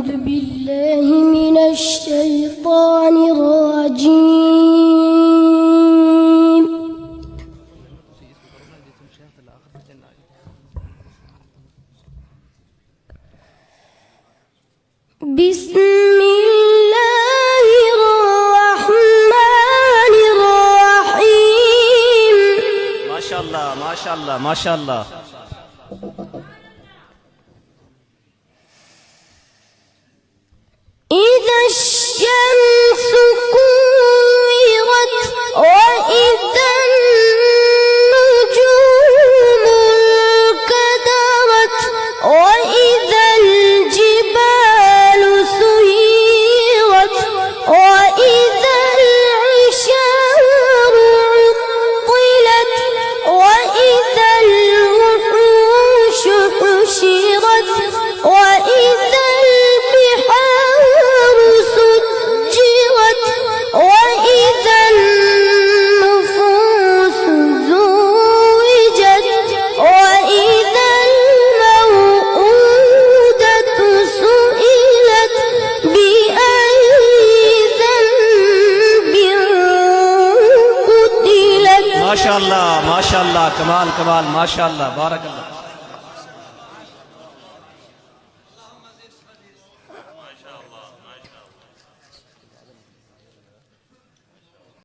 أعوذ بالله من الشيطان الرجيم. بسم الله الرحمن الرحيم. ما شاء الله ما شاء الله ما شاء الله. إذا الشمس كورت وإذا النجوم انكدرت وإذا الجبال سيرت وإذا العشار عطلت وإذا الوحوش حشرت وإذا البحار سجرت وإذا النفوس زوجت وإذا الموءودة سئلت بأي ذنب قتلت. ما شاء الله ما شاء الله. كمال كمال ما شاء الله. بارك الله.